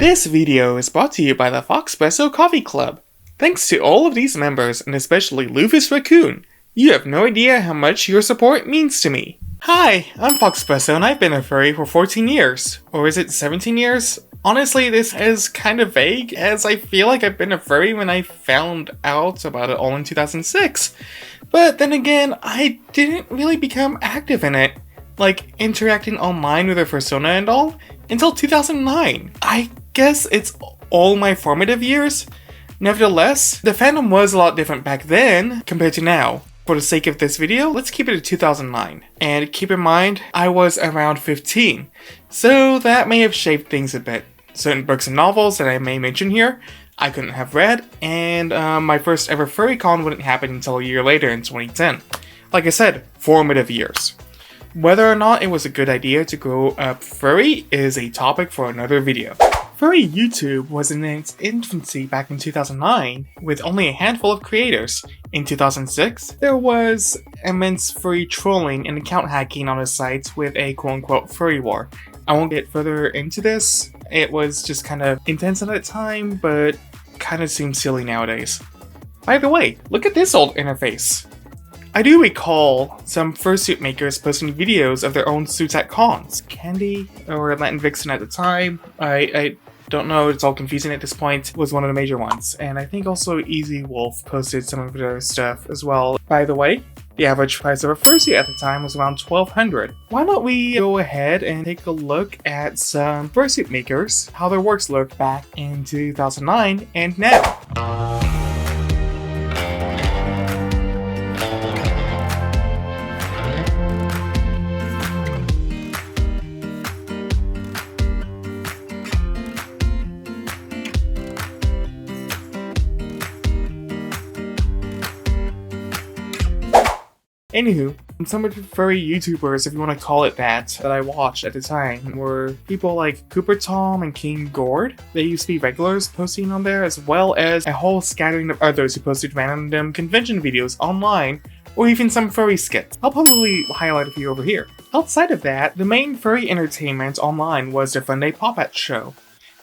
This video is brought to you by the Foxpresso Coffee Club. Thanks to all of these members, and especially Luffus Raccoon. You have no idea how much your support means to me. Hi, I'm Foxpresso and I've been a furry for 14 years. Or is it 17 years? Honestly, this is kind of vague, as I feel like I've been a furry when I found out about it all in 2006. But then again, I didn't really become active in it, like interacting online with a persona and all, until 2009. I guess it's all my formative years. Nevertheless, the fandom was a lot different back then compared to now. For the sake of this video, let's keep it to 2009. And keep in mind, I was around 15, so that may have shaped things a bit. Certain books and novels that I may mention here, I couldn't have read, and my first ever FurryCon wouldn't happen until a year later in 2010. Like I said, formative years. Whether or not it was a good idea to grow up furry is a topic for another video. Furry YouTube was in its infancy back in 2009, with only a handful of creators. In 2006, there was immense furry trolling and account hacking on the site with a quote-unquote furry war. I won't get further into this, it was just kind of intense at the time, but kind of seems silly nowadays. By the way, look at this old interface. I do recall some Fursuit Makers posting videos of their own suits at cons. Candy, or Latin Vixen at the time, I don't know, it's all confusing at this point, was one of the major ones. And I think also Easy Wolf posted some of their stuff as well. By the way, the average price of a fursuit at the time was around $1,200. Why don't we go ahead and take a look at some Fursuit Makers, how their works looked back in 2009 and now. Anywho, some of the furry YouTubers, if you want to call it that I watched at the time were people like Cooper Tom and King Gord. They used to be regulars posting on there, as well as a whole scattering of others who posted random convention videos online, or even some furry skits. I'll probably highlight a few over here. Outside of that, the main furry entertainment online was the Fun Day Pop-At Show,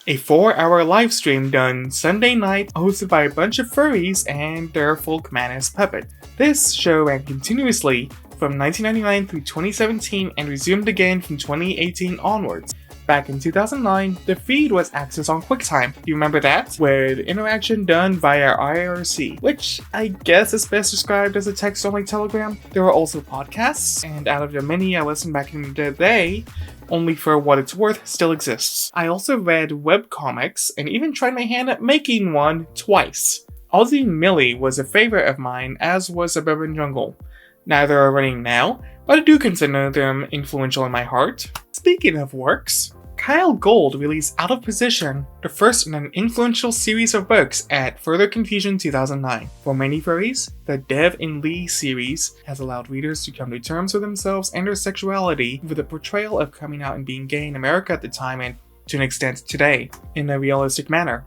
a 4-hour live stream done Sunday night hosted by a bunch of furries and their folk man-ass puppet. This show ran continuously from 1999 through 2017 and resumed again from 2018 onwards. Back in 2009, the feed was accessed on QuickTime. You remember that? With interaction done via IRC, which I guess is best described as a text-only telegram. There were also podcasts, and out of the many I listened back in the day, Only For What It's Worth still exists. I also read webcomics and even tried my hand at making one twice. Aussie Millie was a favorite of mine, as was Suburban Jungle. Neither are running now, but I do consider them influential in my heart. Speaking of works, Kyle Gold released Out of Position, the first in an influential series of books at Further Confusion 2009. For many furries, the Dev and Lee series has allowed readers to come to terms with themselves and their sexuality with the portrayal of coming out and being gay in America at the time and, to an extent, today, in a realistic manner.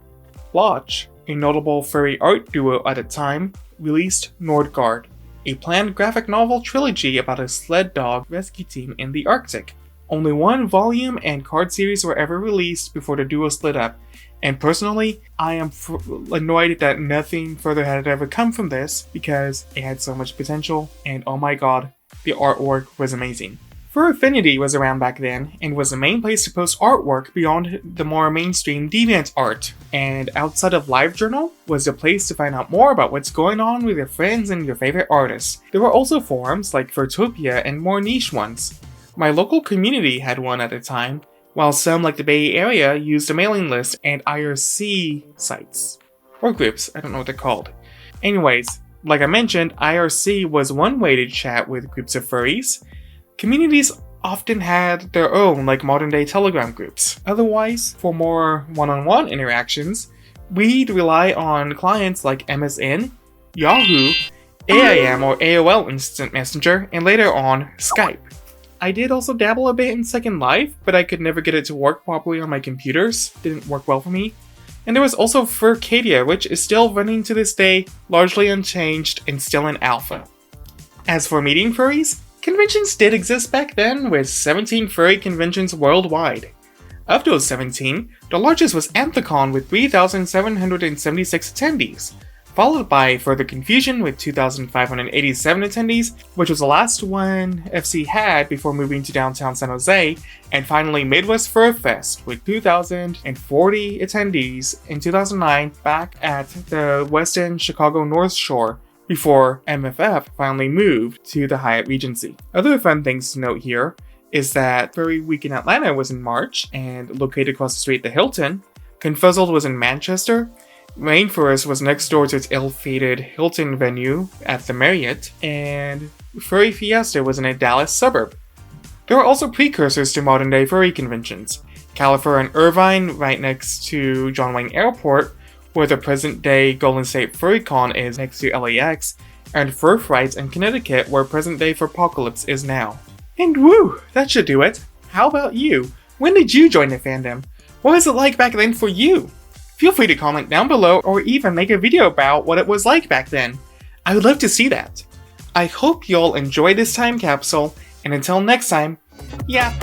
Lodge, a notable furry art duo at the time, released Nordgard, a planned graphic novel trilogy about a sled dog rescue team in the Arctic. Only one volume and card series were ever released before the duo split up, and personally, I am annoyed that nothing further had ever come from this because it had so much potential, and oh my god, the artwork was amazing. Fur Affinity was around back then, and was the main place to post artwork beyond the more mainstream deviant art, and outside of LiveJournal was the place to find out more about what's going on with your friends and your favorite artists. There were also forums like Furtopia and more niche ones. My local community had one at the time, while some like the Bay Area used a mailing list and IRC sites. Or groups, I don't know what they're called. Anyways, like I mentioned, IRC was one way to chat with groups of furries. Communities often had their own, like modern-day Telegram groups. Otherwise, for more one-on-one interactions, we'd rely on clients like MSN, Yahoo, AIM or AOL Instant Messenger, and later on, Skype. I did also dabble a bit in Second Life, but I could never get it to work properly on my computers. Didn't work well for me. And there was also Furcadia, which is still running to this day, largely unchanged and still in alpha. As for meeting furries, conventions did exist back then, with 17 furry conventions worldwide. Of those 17, the largest was Anthicon with 3,776 attendees, followed by Further Confusion with 2,587 attendees, which was the last one FC had before moving to downtown San Jose, and finally Midwest Fur Fest with 2,040 attendees in 2009 back at the West End Chicago North Shore, before MFF finally moved to the Hyatt Regency. Other fun things to note here is that Furry Week in Atlanta was in March and located across the street at the Hilton. Confuzzled was in Manchester. Rainforest was next door to its ill-fated Hilton venue at the Marriott, and Furry Fiesta was in a Dallas suburb. There were also precursors to modern-day furry conventions. Califer and Irvine, right next to John Wayne Airport, where the present-day Golden State FurryCon is next to LAX, and Fur Frights in Connecticut, where present-day Furpocalypse is now. And woo, that should do it. How about you? When did you join the fandom? What was it like back then for you? Feel free to comment down below or even make a video about what it was like back then. I would love to see that. I hope you all enjoy this time capsule, and until next time, yeah.